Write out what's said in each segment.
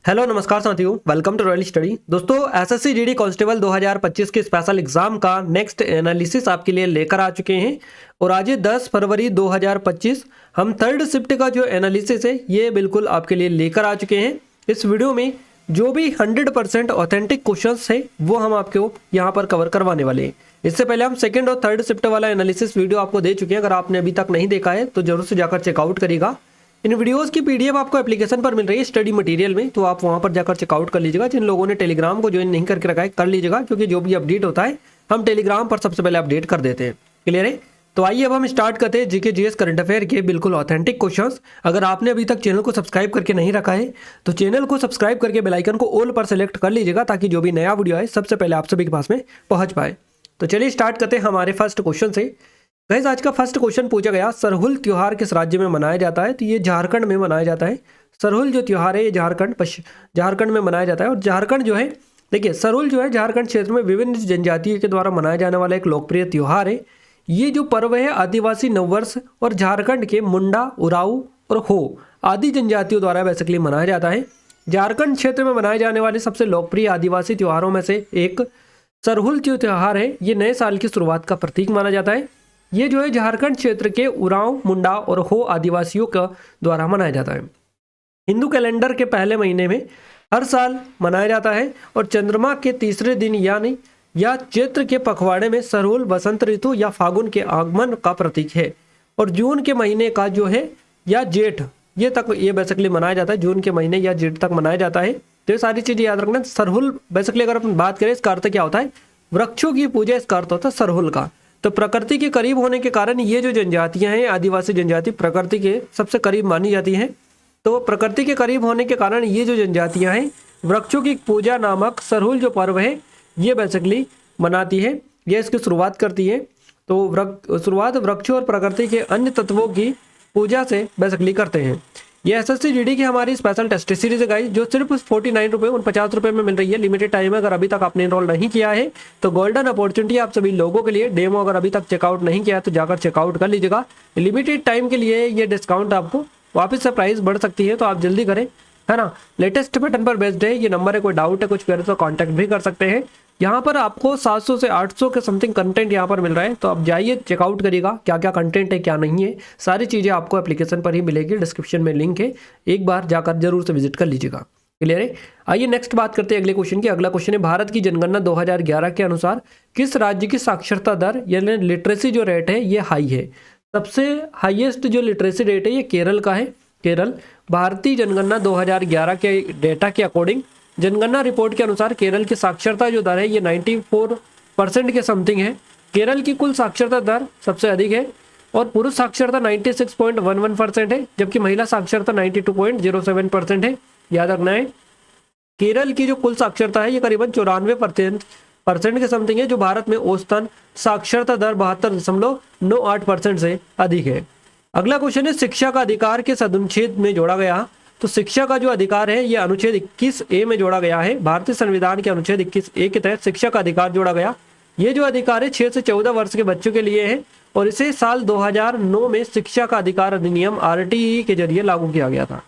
Hello नमस्कार साथियों, welcome to royal study. दोस्तों, एसएससी जीडी कांस्टेबल 2025 के स्पेशल एग्जाम का नेक्स्ट एनालिसिस आपके लिए लेकर आ चुके हैं और आज 10 फरवरी 2025 हम थर्ड शिफ्ट का जो एनालिसिस है ये बिल्कुल आपके लिए लेकर आ चुके हैं। इस वीडियो में जो भी 100% ऑथेंटिक क्वेश्चंस है वो हम आपको यहाँ पर कवर करवाने वाले हैं। इससे पहले हम सेकेंड और थर्ड शिफ्ट वाला एनालिसिस वीडियो आपको दे चुके हैं। अगर आपने अभी तक नहीं देखा है तो जरूर से जाकर चेकआउट करिएगा। इन वीडियोस की पीडीएफ आपको एप्लीकेशन पर मिल रही है स्टडी मटेरियल में, तो आप वहां पर जाकर चेकआउट कर लीजिएगा। जिन लोगों ने टेलीग्राम को ज्वाइन नहीं करके रखा है कर लीजिएगा, क्योंकि जो भी अपडेट होता है हम टेलीग्राम पर सबसे पहले अपडेट कर देते हैं। क्लियर है? तो आइए अब हम स्टार्ट करते हैं जीके जीएस करंट अफेयर के बिल्कुल ऑथेंटिक क्वेश्चंस। अगर आपने अभी तक चैनल को सब्सक्राइब करके नहीं रखा है तो चैनल को सब्सक्राइब करके बेल आइकन को ऑल पर सेलेक्ट कर लीजिएगा, ताकि जो भी नया वीडियो है सबसे पहले आप सभी के पास में पहुंच पाए। तो चलिए स्टार्ट करते हैं हमारे फर्स्ट क्वेश्चन से। गाइस, आज का फर्स्ट क्वेश्चन पूछा गया, सरहुल त्योहार किस राज्य में मनाया जाता है? तो ये झारखंड में मनाया जाता है। सरहुल जो त्योहार है ये झारखंड में मनाया जाता है। और झारखंड जो है, देखिए सरहुल जो है झारखंड क्षेत्र में विभिन्न जनजातियों के द्वारा मनाया जाने वाला एक लोकप्रिय त्योहार है। ये जो पर्व है आदिवासी नववर्ष और झारखंड के मुंडा, उराऊ और हो आदि जनजातियों द्वारा बेसिकली मनाया जाता है। झारखंड क्षेत्र में मनाए जाने वाले सबसे लोकप्रिय आदिवासी त्योहारों में से एक सरहुल जो त्योहार है ये नए साल की शुरुआत का प्रतीक माना जाता है। ये जो है झारखंड क्षेत्र के उरांव, मुंडा और हो आदिवासियों का द्वारा मनाया जाता है। हिंदू कैलेंडर के पहले महीने में हर साल मनाया जाता है और चंद्रमा के तीसरे दिन यानी या चैत्र के पखवाड़े में सरहुल वसंत ऋतु या फागुन के आगमन का प्रतीक है। और जून के महीने का जो है या जेठ ये तक ये बेसिकली मनाया जाता है। जून के महीने या जेठ तक मनाया जाता है। तो ये सारी चीजें याद रखना। सरहुल बेसिकली अगर अपन बात करें इसका अर्थ क्या होता है? वृक्षों की पूजा इसका अर्थ होता है सरहुल का। तो प्रकृति के करीब होने के कारण ये जो जनजातियां हैं आदिवासी जनजाति प्रकृति के सबसे करीब मानी जाती हैं। तो प्रकृति के करीब होने के कारण ये जो जनजातियां हैं वृक्षों की पूजा नामक सरहुल जो पर्व है ये बेसिकली मनाती है। ये इसकी शुरुआत करती है। तो शुरुआत वृक्षों और प्रकृति के अन्य तत्वों की पूजा से बेसिकली करते हैं। ये एसएससी जीडी की हमारी स्पेशल टेस्ट सीरीज है गाइस, जो सिर्फ 49 रुपये 50 रुपये में मिल रही है। लिमिटेड टाइम है। अगर अभी तक आपने इनरोल नहीं किया है तो गोल्डन अपॉर्चुनिटी आप सभी लोगों के लिए। डेमो अगर अभी तक चेकआउट नहीं किया तो जाकर चेकआउट कर लीजिएगा। लिमिटेड टाइम के लिए ये डिस्काउंट आपको वापस से प्राइस बढ़ सकती है, तो आप जल्दी करें, है ना। लेटेस्ट पैटर्न पर बेस्ड है। ये नंबर है, कोई डाउट है कुछ करे तो कॉन्टैक्ट भी कर सकते हैं। यहाँ पर आपको 700 से 800 के समथिंग कंटेंट यहाँ पर मिल रहा है, तो आप जाइए चेकआउट करिएगा क्या क्या कंटेंट है क्या नहीं है। सारी चीज़ें आपको एप्लीकेशन पर ही मिलेगी, डिस्क्रिप्शन में लिंक है, एक बार जाकर जरूर से विजिट कर लीजिएगा। क्लियर है? आइए नेक्स्ट बात करते हैं अगले क्वेश्चन की। अगला क्वेश्चन है, भारत की जनगणना 2011 के अनुसार किस राज्य की साक्षरता दर यानी लिटरेसी जो रेट है ये हाई है? सबसे हाईएस्ट जो लिटरेसी रेट है ये केरल का है। केरल भारतीय जनगणना 2011 के डेटा के अकॉर्डिंग जनगणना रिपोर्ट के अनुसार केरल की साक्षरता जो दर है ये 94% के समथिंग है। केरल की कुल साक्षरता दर सबसे अधिक है और पुरुष साक्षरता 96.11% है, जबकि महिला साक्षरता 92.07% है। याद रखना है केरल की जो कुल साक्षरता है ये करीबन 94% के समथिंग है, जो भारत में औसतन साक्षरता दर 72.98% से अधिक है। अगला क्वेश्चन है, शिक्षा का अधिकार किस अनुच्छेद में जोड़ा गया? तो शिक्षा का जो अधिकार है ये अनुच्छेद 21A में जोड़ा गया है। भारतीय संविधान के अनुच्छेद 21A के तहत शिक्षा का अधिकार जोड़ा गया। ये जो अधिकार है 6 से 14 वर्ष के बच्चों के लिए है और इसे साल 2009 में शिक्षा का अधिकार अधिनियम RTE के जरिए लागू किया गया था।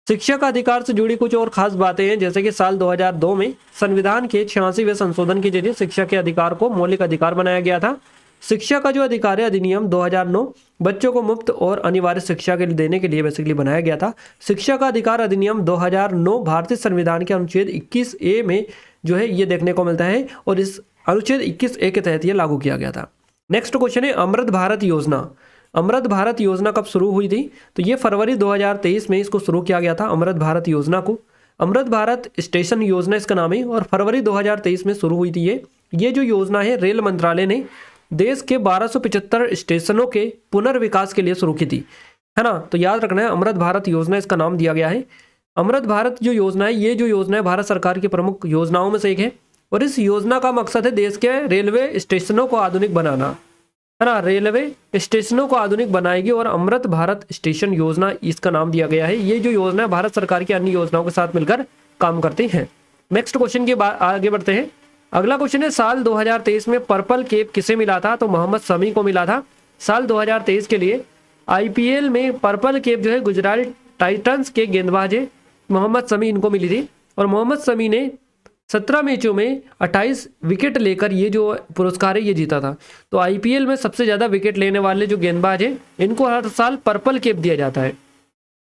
शिक्षा का अधिकार से जुड़ी कुछ और खास बातें हैं, जैसे कि साल 2002 में संविधान के 86वें संशोधन के जरिए शिक्षा के अधिकार को मौलिक अधिकार बनाया गया था। शिक्षा का जो अधिकार है अधिनियम 2009 बच्चों को मुफ्त और अनिवार्य शिक्षा के लिए देने के लिए बेसिकली बनाया गया था। शिक्षा का अधिकार अधिनियम 2009 भारतीय संविधान के अनुच्छेद 21A में जो है ये देखने को मिलता है और इस अनुच्छेद 21A के तहत ये लागू किया गया था। नेक्स्ट क्वेश्चन है, अमृत भारत योजना। अमृत भारत योजना कब शुरू हुई थी? तो ये फरवरी 2023 में इसको शुरू किया गया था अमृत भारत योजना को। अमृत भारत स्टेशन योजना इसका नाम है और फरवरी 2023 में शुरू हुई थी। ये जो योजना है रेल मंत्रालय ने देश के 1275 स्टेशनों के पुनर्विकास के लिए शुरू की थी, है ना। तो याद रखना है अमृत भारत योजना इसका नाम दिया गया है। अमृत भारत जो योजना है ये जो योजना है भारत सरकार की प्रमुख योजनाओं में से एक है और इस योजना का मकसद है देश के रेलवे स्टेशनों को आधुनिक बनाना, है ना। रेलवे स्टेशनों को आधुनिक बनाएगी और अमृत भारत स्टेशन योजना इसका नाम दिया गया है। ये जो योजना है भारत सरकार की अन्य योजनाओं के साथ मिलकर काम करती है। नेक्स्ट क्वेश्चन के बाद आगे बढ़ते हैं। अगला क्वेश्चन है, साल 2023 में पर्पल कैप किसे मिला था? तो मोहम्मद शमी को मिला था। साल 2023 के लिए आईपीएल में पर्पल कैप जो है गुजरात टाइटंस के गेंदबाज है मोहम्मद शमी, इनको मिली थी। और मोहम्मद शमी ने 17 मैचों में 28 विकेट लेकर ये जो पुरस्कार है ये जीता था। तो आईपीएल में सबसे ज़्यादा विकेट लेने वाले जो गेंदबाज हैं इनको हर साल पर्पल कैप दिया जाता है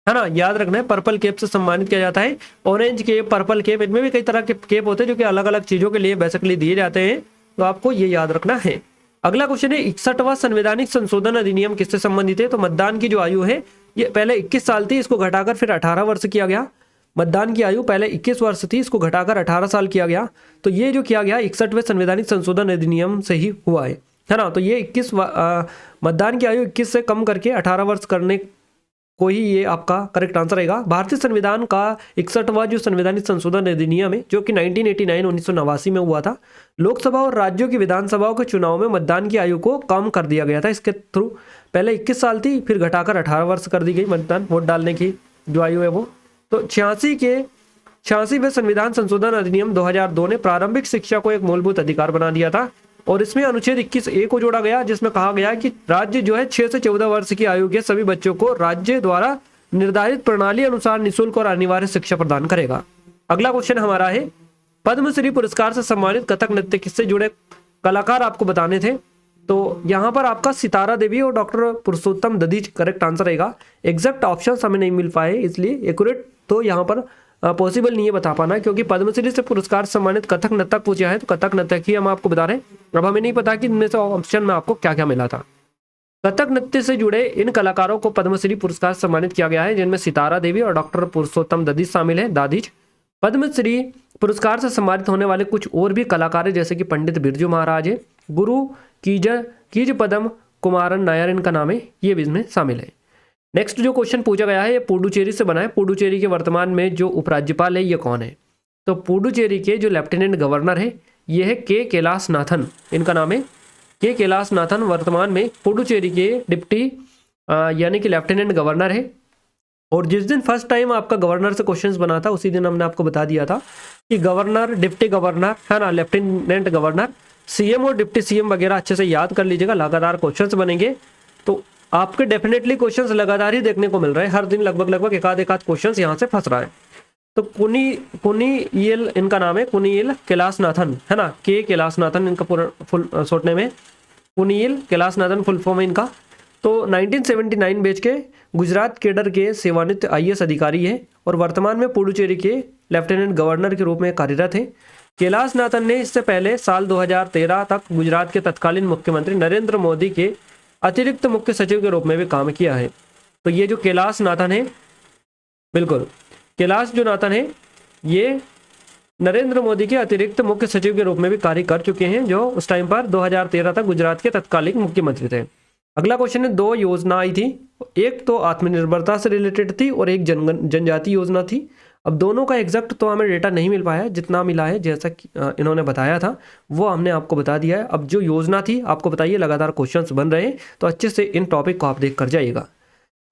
ना, याद रखना है, पर्पल कैप से सम्मानित किया जाता है। ऑरेंज कैप, पर्पल कैप, इनमें भी कई तरह के कैप होते हैं जो कि अलग अलग चीज़ों के लिए बेसिकली दिए जाते हैं, तो आपको ये याद रखना है। अगला क्वेश्चन है 61वां संवैधानिक संशोधन अधिनियम किससे संबंधित है? तो मतदान की जो आयु है ये पहले 21 साल थी, इसको घटाकर फिर 18 वर्ष किया गया। मतदान की आयु पहले 21 वर्ष थी, इसको घटाकर 18 साल किया गया। तो ये जो किया गया 61वें संवैधानिक संशोधन अधिनियम से ही हुआ है ना। तो ये 21 मतदान की आयु 21 से कम करके 18 वर्ष करने को ही ये आपका करेक्ट आंसर रहेगा। भारतीय संविधान का 61वां जो संवैधानिक संशोधन अधिनियम है जो कि 1989 में हुआ था, लोकसभा और राज्यों की विधानसभाओं के चुनाव में मतदान की आयु को कम कर दिया गया था। इसके थ्रू पहले 21 साल थी, फिर घटाकर 18 वर्ष कर दी गई मतदान वोट डालने की जो आयु है वो। तो 86वें संविधान संशोधन अधिनियम 2002 ने प्रारंभिक शिक्षा को एक मूलभूत अधिकार बना दिया था और इसमें अनुच्छेद 21A को जोड़ा गया जिसमें कहा गया कि राज्य जो है 6 से 14 वर्ष की आयु के सभी बच्चों को राज्य द्वारा निर्धारित प्रणाली अनुसार निःशुल्क और अनिवार्य शिक्षा प्रदान करेगा। अगला क्वेश्चन हमारा है पद्मश्री पुरस्कार से सम्मानित कथक नृत्य किससे जुड़े कलाकार आपको बताने थे। तो यहाँ पर आपका सितारा देवी और डॉक्टर पुरुषोत्तम दधीच करेक्ट आंसर रहेगा। एग्जैक्ट ऑप्शन हमें नहीं मिल पाए इसलिए एक्यूरेट तो यहाँ पर पॉसिबल नहीं है बता पाना, क्योंकि पद्मश्री से पुरस्कार सम्मानित कथक नर्तक पूछा है तो कथक नर्तक ही हम आपको बता रहे हैं। अब हमें नहीं पता कि इनमें से ऑप्शन में आपको क्या क्या मिला था। कथक नृत्य से जुड़े इन कलाकारों को पद्मश्री पुरस्कार सम्मानित किया गया है जिनमें सितारा देवी और डॉक्टर पुरुषोत्तम दधीच शामिल है। दादीज पद्मश्री पुरस्कार से सम्मानित होने वाले कुछ और भी कलाकार हैं जैसे कि पंडित बिरजू महाराज है, गुरु कीज पदम कुमारन नायर इनका नाम है, ये भी इसमें शामिल है। नेक्स्ट जो क्वेश्चन पूछा गया है ये पुडुचेरी से बना है। पुडुचेरी के वर्तमान में जो उपराज्यपाल है ये कौन है? तो पुडुचेरी के जो लेफ्टिनेंट गवर्नर है ये है के कैलाशनाथन, इनका नाम है के कैलाशनाथन। वर्तमान में पुडुचेरी के डिप्टी यानी कि लेफ्टिनेंट गवर्नर है। और जिस दिन फर्स्ट टाइम आपका गवर्नर से क्वेश्चंस बना था उसी दिन हमने आपको बता दिया था कि गवर्नर, डिप्टी गवर्नर है ना, लेफ्टिनेंट गवर्नर, सीएम और डिप्टी सीएम वगैरह अच्छे से याद कर लीजिएगा। लगातार क्वेश्चंस बनेंगे तो आपके डेफिनेटली क्वेश्चंस लगातार ही देखने को मिल रहे हैं। हर दिन लगभग एक आध क्वेश्चंस यहाँ से फंस रहा है। तो कुनियल इनका नाम है, कुनियल कैलाशनाथन है ना, के कैलाशनाथन इनका पूरा फुल शॉर्ट नेम है, कुनियल कैलाशनाथन फुल फॉर्म है इनका। तो 1979 बैच के गुजरात केडर के सेवानिवृत्त आईएएस अधिकारी है और वर्तमान में पुडुचेरी के लेफ्टिनेंट गवर्नर के रूप में कार्यरत है। कैलाशनाथन ने इससे पहले साल 2013 तक गुजरात के तत्कालीन मुख्यमंत्री नरेंद्र मोदी के अतिरिक्त मुख्य सचिव के रूप में भी काम किया है। तो ये जो कैलाशनाथन है, बिल्कुल कैलाश जो नाथन है ये नरेंद्र मोदी के अतिरिक्त मुख्य सचिव के रूप में भी कार्य कर चुके हैं जो उस टाइम पर 2013 तक गुजरात के तत्कालीन मुख्यमंत्री थे। अगला क्वेश्चन है, दो योजना आई थी, एक तो आत्मनिर्भरता से रिलेटेड थी और एक जनजाति योजना थी। अब दोनों का एग्जैक्ट तो हमें डेटा नहीं मिल पाया, जितना मिला है जैसा कि इन्होंने बताया था वो हमने आपको बता दिया है। अब जो योजना थी आपको बताइए, लगातार क्वेश्चंस बन रहे हैं तो अच्छे से इन टॉपिक को आप देख कर जाइएगा।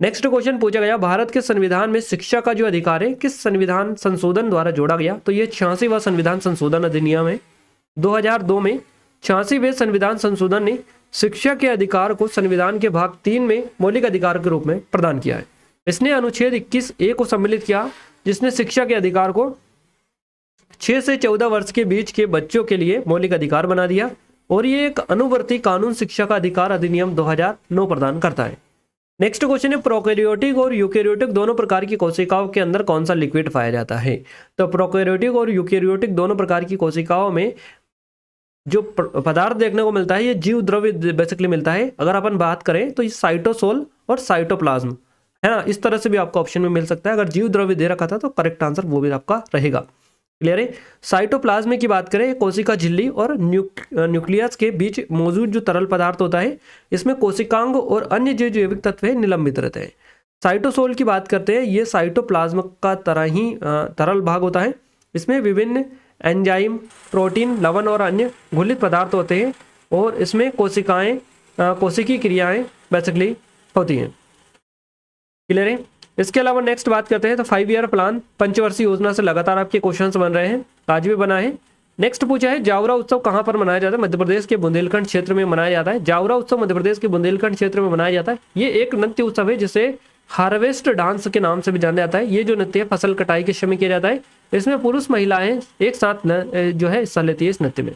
नेक्स्ट क्वेश्चन पूछा गया, भारत के संविधान में शिक्षा का जो अधिकार है किस संविधान संशोधन द्वारा जोड़ा गया? तो ये 86वां संविधान संशोधन अधिनियम है। 2002 में 86वें संविधान संशोधन ने शिक्षा के अधिकार को संविधान के भाग 3 में मौलिक अधिकार के रूप में प्रदान किया है। इसने अनुच्छेद 21A को सम्मिलित किया जिसने शिक्षा के अधिकार को 6 से 14 वर्ष के बीच के बच्चों के लिए मौलिक अधिकार बना दिया और ये एक अनुवर्ती कानून शिक्षा का अधिकार अधिनियम 2009 प्रदान करता है। नेक्स्ट क्वेश्चन है, प्रोकैरियोटिक और यूकैरियोटिक दोनों प्रकार की कोशिकाओं के अंदर कौन सा लिक्विड पाया जाता है? तो प्रोकैरियोटिक और यूकैरियोटिक दोनों प्रकार की कोशिकाओं में जो पदार्थ देखने को मिलता है ये जीव द्रव्य बेसिकली मिलता है। अगर अपन बात करें तो ये साइटोसोल और साइटोप्लाज्म है ना, इस तरह से भी आपको ऑप्शन में मिल सकता है। अगर जीव द्रव्य दे रखा था तो करेक्ट आंसर वो भी आपका रहेगा। क्लियर है। साइटोप्लाज्म की बात करें, कोशिका झिल्ली और न्यूक्लियस के बीच मौजूद जो तरल पदार्थ होता है इसमें कोशिकांग और अन्य जो जैविक तत्व है निलंबित रहते हैं। साइटोसोल की बात करते हैं, ये साइटोप्लाज्म का तरह ही तरल भाग होता है। इसमें विभिन्न एंजाइम, प्रोटीन, लवण और अन्य घुलित पदार्थ होते हैं और इसमें कोशिकीय क्रियाएं बेसिकली होती हैं। क्लियर है। इसके अलावा नेक्स्ट बात करते हैं तो 5 ईयर प्लान, पंचवर्षीय योजना से लगातार आपके क्वेश्चंस बन रहे हैं, आज भी बना है। नेक्स्ट पूछा है, जावरा उत्सव कहाँ पर मनाया जाता है? मध्य प्रदेश के बुंदेलखंड क्षेत्र में मनाया जाता है। जावरा उत्सव मध्य प्रदेश के बुंदेलखंड क्षेत्र में मनाया जाता है। ये एक नृत्य उत्सव है जिसे हार्वेस्ट डांस के नाम से भी जाना जाता है। ये जो नृत्य फसल कटाई के समय किया जाता है, इसमें पुरुष महिलाएं एक साथ जो है हिस्सा लेती है इस नृत्य में।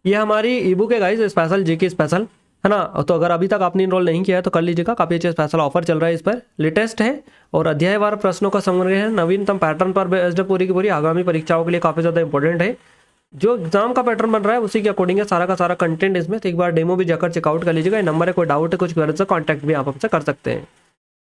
ये हमारी ई बुक है गाइस, स्पेशल जीके स्पेशल, है ना। तो अगर अभी तक आपने इनरोल नहीं किया है तो कर लीजिएगा, काफ़ी अच्छा स्पेशल ऑफर चल रहा है इस पर। लेटेस्ट है और अध्यायवार प्रश्नों का संग्रह है, नवीनतम पैटर्न पर बेस्ड पूरी की पूरी, आगामी परीक्षाओं के लिए काफ़ी ज़्यादा इंपॉर्टेंट है। जो एग्जाम का पैटर्न बन रहा है उसी के अकॉर्डिंग है सारा का सारा कंटेंट इसमें। तो एक बार डेमो भी जाकर चेकआउट कर लीजिएगा। नंबर है, कोई डाउट है कुछ गलत से कॉन्टैक्ट भी आप हमसे कर सकते हैं।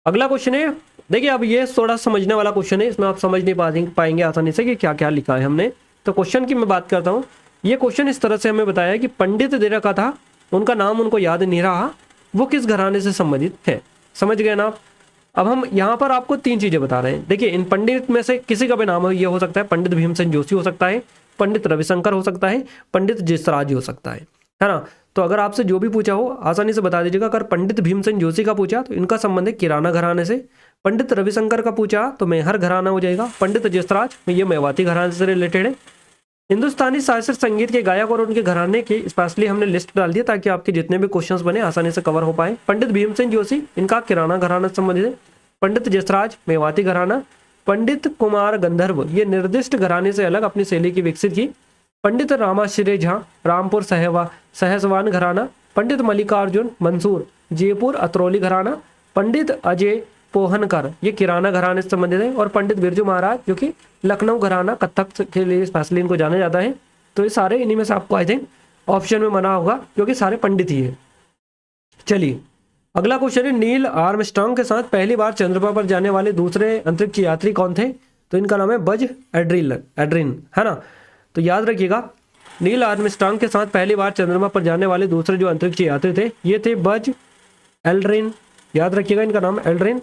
अगला क्वेश्चन है, देखिए अब ये थोड़ा समझने वाला क्वेश्चन है, इसमें आप समझ नहीं पाएंगे आसानी से कि क्या क्या लिखा है हमने। तो क्वेश्चन की मैं बात करता हूँ। ये क्वेश्चन इस तरह से हमें बताया कि पंडित दे रखा था, उनका नाम उनको याद नहीं रहा, वो किस घराने से संबंधित है। समझ गए ना आप। अब हम यहाँ पर आपको 3 चीजें बता रहे हैं। देखिए इन पंडित में से किसी का भी नाम ये हो सकता है, पंडित भीमसेन जोशी हो सकता है, पंडित रविशंकर हो सकता है, पंडित जसराज हो सकता है ना। तो अगर आपसे जो भी पूछा हो आसानी से बता दीजिएगा। अगर पंडित भीमसेन जोशी का पूछा तो इनका संबंध है किराना घराने से। पंडित रविशंकर का पूछा तो मेहर घराना हो जाएगा। पंडित जसराज ये मेवाती घराने से रिलेटेड है। हिंदुस्तानी शास्त्रीय संगीत के गायक और उनके घराने की स्पेशली हमने लिस्ट डाल दिया ताकि आपके जितने भी क्वेश्चंस बने आसानी से कवर हो पाए। पंडित भीमसेन जोशी इनका किराना घराना से संबंधित है। पंडित जसराज मेवाती घराना। पंडित कुमार गंधर्व ये निर्दिष्ट घराने से अलग अपनी शैली की विकसित की। पंडित रामाश्रय झा रामपुर सहसवान घराना। पंडित मल्लिकार्जुन मंसूर जयपुर अतरौली घराना। पंडित अजय पोहनकर ये किराना घराने से संबंधित है। और पंडित बिरजू महाराज जो कि लखनऊ घराना कथक के लिए स्पेशली इनको जाना जाता है। तो ये सारे इन्हीं में से आपको आई थिंक ऑप्शन में मना होगा क्योंकि सारे पंडित ही है। चलिए अगला क्वेश्चन है, नील आर्मस्ट्रांग के साथ पहली बार चंद्रमा पर जाने वाले दूसरे अंतरिक्ष यात्री कौन थे। तो इनका नाम है बज एड्रिन, है ना। तो याद रखिएगा नील आर्मस्ट्रांग के साथ पहली बार चंद्रमा पर जाने वाले दूसरे जो अंतरिक्ष यात्री थे ये थे बज एल्ड्रिन। याद रखिएगा इनका नाम एल्ड्रिन।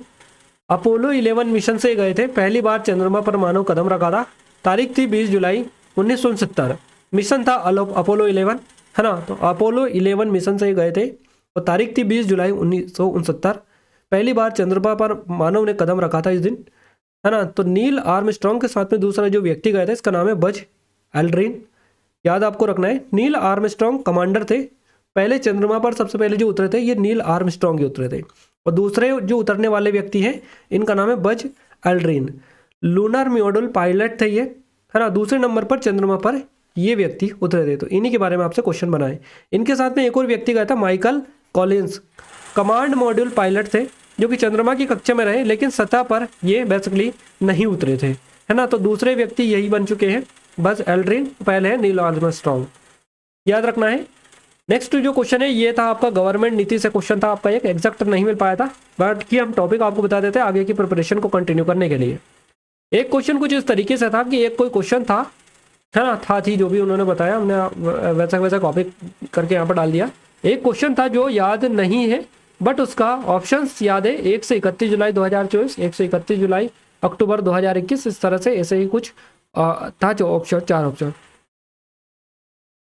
अपोलो 11 मिशन से गए थे, पहली बार चंद्रमा पर मानव कदम रखा था। तारीख थी 20 जुलाई 1969। मिशन था अपोलो 11, है ना। तो अपोलो 11 मिशन से गए थे और तारीख थी 20 जुलाई 1969। पहली बार चंद्रमा पर मानव ने कदम रखा था इस दिन, है ना। तो नील आर्मस्ट्रांग के साथ में दूसरा जो व्यक्ति गए थे इसका नाम है बज एल्ड्रिन। याद आपको रखना है, नील आर्मस्ट्रांग कमांडर थे। पहले चंद्रमा पर सबसे पहले जो उतरे थे ये नील आर्मस्ट्रांग ही उतरे थे। और दूसरे जो उतरने वाले व्यक्ति हैं इनका नाम है Buzz Aldrin. Lunar module pilot थे ये, है ना। दूसरे नंबर पर चंद्रमा पर ये व्यक्ति उतरे थे। तो इन्हीं के बारे में आपसे क्वेश्चन बनाए। इनके साथ में एक और व्यक्ति गया था Michael Collins, command module pilot थे जो कि चंद्रमा की कक्षा में रहे लेकिन सतह पर ये बेसिकली नहीं उतरे थे, है ना। तो दूसरे व्यक्ति यही बन चुके हैं बज एल्ड्रिन, पहले है नील आर्मस्ट्रांग। याद रखना है। नेक्स्ट जो क्वेश्चन है ये था आपका गवर्नमेंट नीति से क्वेश्चन था आपका, एक एग्जैक्ट नहीं मिल पाया था बट कि हम टॉपिक आपको बता देते हैं आगे की प्रिपरेशन को कंटिन्यू करने के लिए। एक क्वेश्चन कुछ इस तरीके से था कि एक कोई क्वेश्चन था, है ना, थी जो भी उन्होंने बताया हमने वैसा कॉपी करके यहाँ पर डाल दिया। एक क्वेश्चन था जो याद नहीं है बट उसका ऑप्शंस याद है, 1 से 31 जुलाई 2024, 1 से 31 जुलाई अक्टूबर 2021, इस तरह से ऐसे ही कुछ था जो ऑप्शन, 4 ऑप्शन,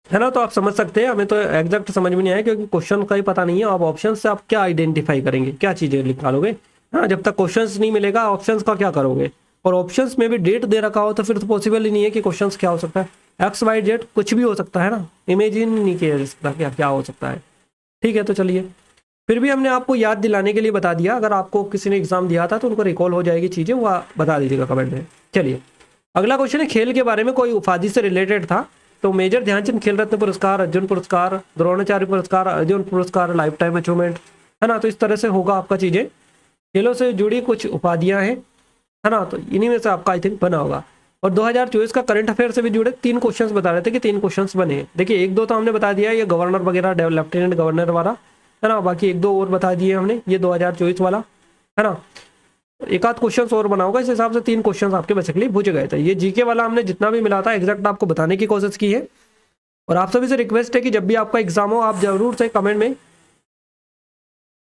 है ना। तो आप समझ सकते हैं, हमें तो एग्जैक्ट समझ में नहीं आया क्योंकि क्वेश्चन का ही पता नहीं है। आप ऑप्शन से आप क्या आइडेंटिफाई करेंगे, क्या चीजें निकालोगे, हाँ। जब तक क्वेश्चंस नहीं मिलेगा ऑप्शंस का क्या करोगे। और ऑप्शंस में भी डेट दे रखा हो तो फिर तो पॉसिबल ही नहीं है कि क्वेश्चंस क्या हो सकता है। एक्स वाई जेड कुछ भी हो सकता है ना, इमेजिन नहीं किया जा सकता क्या क्या हो सकता है। ठीक है, तो चलिए फिर भी हमने आपको याद दिलाने के लिए बता दिया। अगर आपको किसी ने एग्जाम दिया था तो उनको रिकॉल हो जाएगी चीजें, वो बता दीजिएगा कमेंट में। चलिए अगला क्वेश्चन है खेल के बारे में, कोई उपाधि से रिलेटेड था। तो मेजर ध्यानचंद खेल रत्न पुरस्कार, अर्जुन पुरस्कार, द्रोणाचार्य पुरस्कार, अर्जुन पुरस्कार, लाइफ टाइम अचीवमेंट, है ना। तो इस तरह से होगा आपका चीजें, खेलों से जुड़ी कुछ उपाधियां हैं, है ना। तो इन्हीं में से आपका आई थिंक बना होगा। और 2024 का करंट अफेयर से भी जुड़े 3 क्वेश्चंस बता रहे थे कि 3 क्वेश्चंस बने हैं। देखिए 1-2 तो हमने बता दिया, ये गवर्नर वगैरह लेफ्टिनेंट गवर्नर वाला, है ना। बाकी 1-2 और बता दिए हमने, ये 2024 वाला, है ना। एक आध क्वेश्चन और बना होगा, इस हिसाब से 3 क्वेश्चन आपके बेसिकली पूछ गए थे। ये जीके वाला हमने जितना भी मिला था एग्जैक्ट आपको बताने की कोशिश की है। और आप सभी से रिक्वेस्ट है कि जब भी आपका एग्जाम हो आप जरूर से कमेंट में,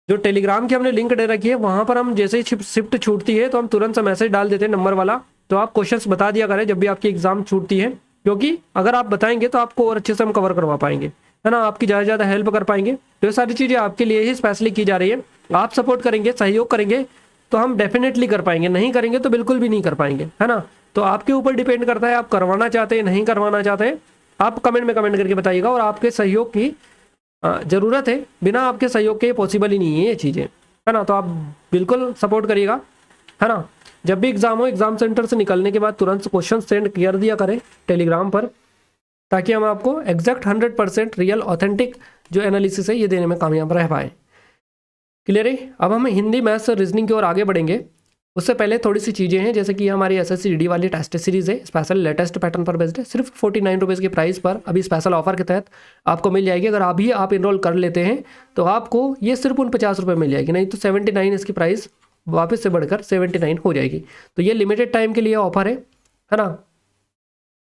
जो टेलीग्राम की हमने लिंक दे रखी है वहां पर हम जैसे ही शिफ्ट छूटती है तो हम तुरंत से मैसेज डाल देते हैं नंबर वाला। तो आप क्वेश्चंस बता दिया करें जब भी आपकी एग्जाम छूटती है, क्योंकि अगर आप बताएंगे तो आपको और अच्छे से हम कवर करवा पाएंगे, है ना। आपकी ज़्यादा से ज़्यादा हेल्प कर पाएंगे। तो ये सारी चीज़ें आपके लिए ही स्पेशली की जा रही है। आप सपोर्ट करेंगे, सहयोग करेंगे तो हम डेफिनेटली कर पाएंगे, नहीं करेंगे तो बिल्कुल भी नहीं कर पाएंगे, है ना। तो आपके ऊपर डिपेंड करता है, आप करवाना चाहते हैं नहीं करवाना चाहते हैं, आप कमेंट में कमेंट करके बताइएगा। और आपके सहयोग की ज़रूरत है, बिना आपके सहयोग के पॉसिबल ही नहीं है ये चीज़ें। है ना। तो आप बिल्कुल सपोर्ट करिएगा, है ना। जब भी एग्जाम हो, एग्जाम सेंटर से निकलने के बाद तुरंत क्वेश्चन सेंड कर दिया करें टेलीग्राम पर, ताकि हम आपको एग्जैक्ट 100% रियल ऑथेंटिक जो एनालिसिस है ये देने में कामयाब रह पाए। क्लियर है। अब हम हिंदी, मैथ्स और रीजनिंग की ओर आगे बढ़ेंगे। उससे पहले थोड़ी सी चीज़ें हैं, जैसे कि हमारी एसएससी जीडी वाली टेस्ट सीरीज़ है, स्पेशल लेटेस्ट पैटर्न पर बेस्ड है। सिर्फ 49 रुपीज़ के प्राइस पर अभी स्पेशल ऑफर के तहत आपको मिल जाएगी। अगर अभी आप इनरोल कर लेते हैं तो आपको ये सिर्फ 50 रुपये मिल जाएगी, नहीं तो 79 इसकी प्राइस वापस से बढ़कर 79 हो जाएगी। तो ये लिमिटेड टाइम के लिए ऑफर है ना।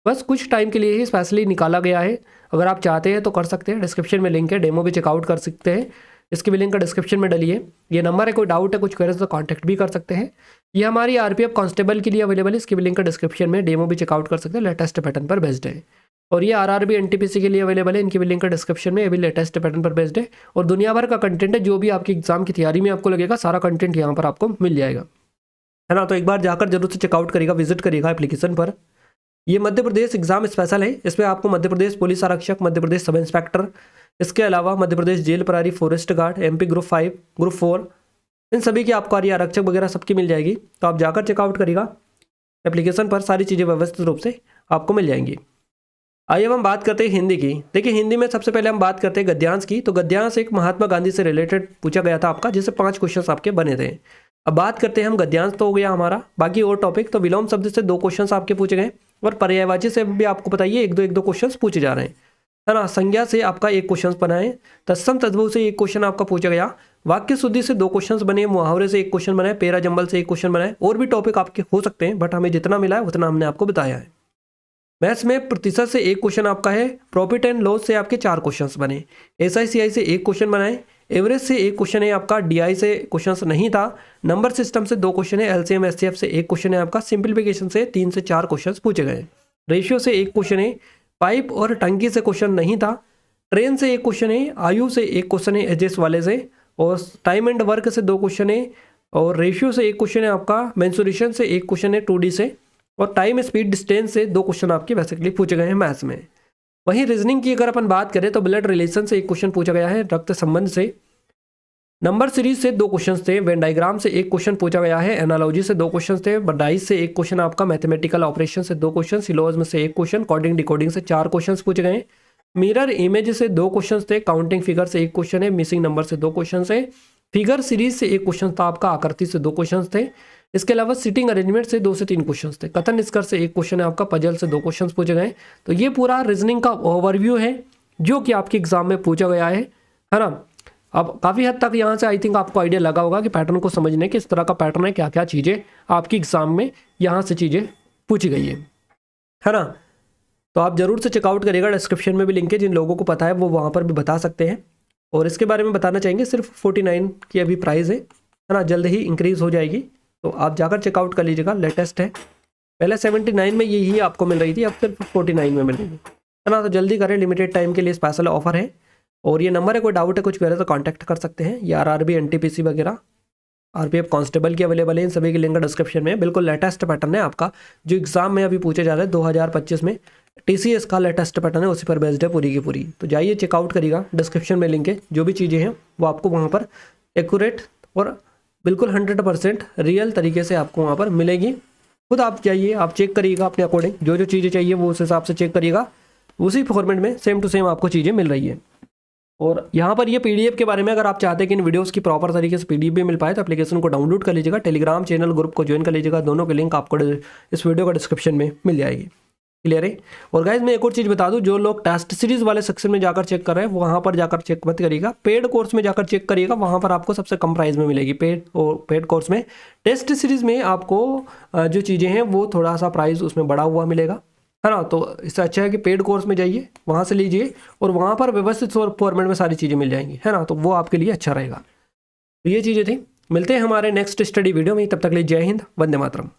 बस कुछ टाइम के लिए ही स्पेशली निकाला गया है। अगर आप चाहते हैं तो कर सकते हैं, डिस्क्रिप्शन में लिंक है, डेमो भी चेकआउट कर सकते हैं। इसकी भी लिंक का डिस्क्रिप्शन में डलिए। ये नंबर है, कोई डाउट है, कुछ क्वेरीज तो कांटेक्ट भी कर सकते हैं। ये हमारी आरपीएफ कांस्टेबल के लिए अवेलेबल है, इसकी भी लिंक का डिस्क्रिप्शन में, डेमो भी चेकआउट कर सकते हैं, लेटेस्ट पैटर्न पर बेस्ड है। और ये आरआरबी एनटीपीसी के लिए अवेलेबल है, इनकी भी लिंक का डिस्क्रिप्शन में, ये भी लेटेस्ट पैटर्न पर बेस्ड है। और दुनिया भर का कंटेंट है, जो भी आपकी एग्जाम की तैयारी में आपको लगेगा सारा कंटेंट यहाँ पर आपको मिल जाएगा, है ना। तो एक बार जाकर जरूर से चेकआउट करिएगा, विजिट करिएगा एप्लीकेशन पर। ये मध्य प्रदेश एग्जाम स्पेशल है, इसमें आपको मध्य प्रदेश पुलिस आरक्षक, मध्य प्रदेश सब इंस्पेक्टर, इसके अलावा मध्य प्रदेश जेल प्रहरी, forest guard, MP group 5, group 4, इन सभी की आपको आरक्षक वगैरह सबकी मिल जाएगी। तो आप जाकर चेकआउट करिएगा एप्लीकेशन पर, सारी चीज़ें व्यवस्थित रूप से आपको मिल जाएंगी। आइए अब हम बात करते हैं हिंदी की। देखिए हिंदी में सबसे पहले हम बात करते हैं गद्यांश की। तो गद्यांश एक महात्मा गांधी से रिलेटेड पूछा गया था आपका, जिससे 5 क्वेश्चन आपके बने थे। अब बात करते हैं हम, गद्यांश तो हो गया हमारा, बाकी और टॉपिक। तो विलोम शब्द से 2 क्वेश्चन आपके पूछे गए, और पर्यायवाची से भी आपको बताइए 1-2 क्वेश्चन पूछे जा रहे हैं, है ना। संज्ञा से आपका 1 क्वेश्चन बना है, तत्सम तद्भव से 1 क्वेश्चन आपका पूछा गया, वाक्य शुद्धि से 2 क्वेश्चन बने, मुहावरे से 1 क्वेश्चन बना है, पेरा जंबल से 1 क्वेश्चन बना है। और भी टॉपिक आपके हो सकते हैं, बट हमें जितना मिला है उतना हमने आपको बताया है। मैथ्स में प्रतिशत से 1 क्वेश्चन आपका है, प्रॉफिट एंड लॉस से आपके 4 क्वेश्चन बने, SICI से 1 क्वेश्चन बनाए, एवरेज से 1 क्वेश्चन है आपका, DI से क्वेश्चन नहीं था, नंबर सिस्टम से 2 क्वेश्चन है, LCM SCF से 1 क्वेश्चन है आपका, सिंप्लीफिकेशन से 3 से 4 क्वेश्चन पूछे गए, रेशियो से 1 क्वेश्चन है, पाइप और टंकी से क्वेश्चन नहीं था, ट्रेन से 1 क्वेश्चन है, आयु से 1 क्वेश्चन है एजेस वाले से, और टाइम एंड वर्क से 2 क्वेश्चन है, और रेशियो से 1 क्वेश्चन है आपका, मेंसुरेशन से 1 क्वेश्चन है 2D से, और टाइम स्पीड डिस्टेंस से 2 क्वेश्चन आपके बेसिकली पूछे गए हैं मैथ्स में। वहीं रीजनिंग की अगर अपन बात करें तो ब्लड रिलेशन से 1 क्वेश्चन पूछा गया है, रक्त संबंध से, नंबर सीरीज से 2 क्वेश्चन थे, वेन डायग्राम से 1 क्वेश्चन पूछा गया है, एनालॉजी से 2 क्वेश्चन थे, डाइस से 1 क्वेश्चन आपका, मैथमेटिकल ऑपरेशन से 2 क्वेश्चन, सिलोजिज्म से 1 क्वेश्चन, कोडिंग डिकोडिंग से 4 क्वेश्चन पूछे गए, मिरर इमेज से 2 क्वेश्चन थे, काउंटिंग फिगर से 1 क्वेश्चन है, मिसिंग नंबर से 2 क्वेश्चन है, फिगर सीरीज से 1 क्वेश्चन था आपका, आकृति से 2 क्वेश्चन थे, इसके अलावा सिटिंग अरेंजमेंट से 2 से 3 क्वेश्चन थे, कथन निष्कर्ष से 1 क्वेश्चन है आपका, पजल से 2 क्वेश्चन पूछे गए। तो ये पूरा रीजनिंग का ओवरव्यू है जो कि आपके एग्जाम में पूछा गया है ना। अब काफ़ी हद तक यहाँ से आई थिंक आपको आइडिया लगा होगा कि पैटर्न को समझने किस तरह का पैटर्न है, क्या क्या चीज़ें आपकी एग्जाम में यहाँ से चीज़ें पूछी गई है ना। तो आप जरूर से चेकआउट करिएगा, डिस्क्रिप्शन में भी लिंक है, जिन लोगों को पता है वो वहाँ पर भी बता सकते हैं। और इसके बारे में बताना चाहेंगे, सिर्फ 49 की अभी प्राइस है ना, जल्द ही इंक्रीज़ हो जाएगी, तो आप जाकर चेकआउट कर लीजिएगा, लेटेस्ट है। पहले 79 में यही आपको मिल रही थी, अब सिर्फ 49 में मिल रही है ना। तो जल्दी करें, लिमिटेड टाइम के लिए स्पेशल ऑफर है। और ये नंबर है, कोई डाउट है, कुछ क्वेरी तो कांटेक्ट कर सकते हैं। ये आरआरबी एनटीपीसी वगैरह आरपीएफ कांस्टेबल की अवेलेबल है, इन सभी की लिंक डिस्क्रिप्शन में। बिल्कुल लेटेस्ट पैटर्न है आपका, जो एग्जाम में अभी पूछे जा रहे हैं 2025 में, TCS का लेटेस्ट पैटर्न है, उसी पर बेस्ड है पूरी की पूरी। तो जाइए चेकआउट करिएगा, डिस्क्रिप्शन में लिंक है, जो भी चीज़ें हैं वो आपको वहाँ पर एक्यूरेट और बिल्कुल 100% रियल तरीके से आपको वहाँ पर मिलेगी। खुद आप जाइए, आप चेक करिएगा अपने अकॉर्डिंग, जो जो चीज़ें चाहिए वो उस हिसाब से चेक करिएगा, उसी फॉर्मेट में सेम टू सेम आपको चीज़ें मिल रही है। और यहाँ पर ये PDF के बारे में अगर आप चाहते हैं कि इन वीडियोस की प्रॉपर तरीके से PDF भी मिल पाए, तो एप्लीकेशन को डाउनलोड कर लीजिएगा, टेलीग्राम चैनल ग्रुप को ज्वाइन कर लीजिएगा, दोनों के लिंक आपको इस वीडियो का डिस्क्रिप्शन में मिल जाएगी। क्लियर है। और गाइज मैं एक और चीज़ बता दूं, जो लोग टेस्ट सीरीज वाले सेक्शन में जाकर चेक कर रहे हैं वहाँ पर जाकर चेक मत करिएगा, पेड कोर्स में जाकर चेक करिएगा, वहाँ पर आपको सबसे कम प्राइस में मिलेगी। पेड कोर्स में टेस्ट सीरीज में आपको जो चीज़ें हैं वो थोड़ा सा प्राइस उसमें बढ़ा हुआ मिलेगा, है ना। तो इससे अच्छा है कि पेड कोर्स में जाइए, वहाँ से लीजिए, और वहाँ पर व्यवस्थित फॉर्मेट में सारी चीज़ें मिल जाएंगी, है ना। तो वो आपके लिए अच्छा रहेगा। तो ये चीज़ें थी, मिलते हैं हमारे नेक्स्ट स्टडी वीडियो में, तब तक के लिए जय हिंद, वंदे मातरम।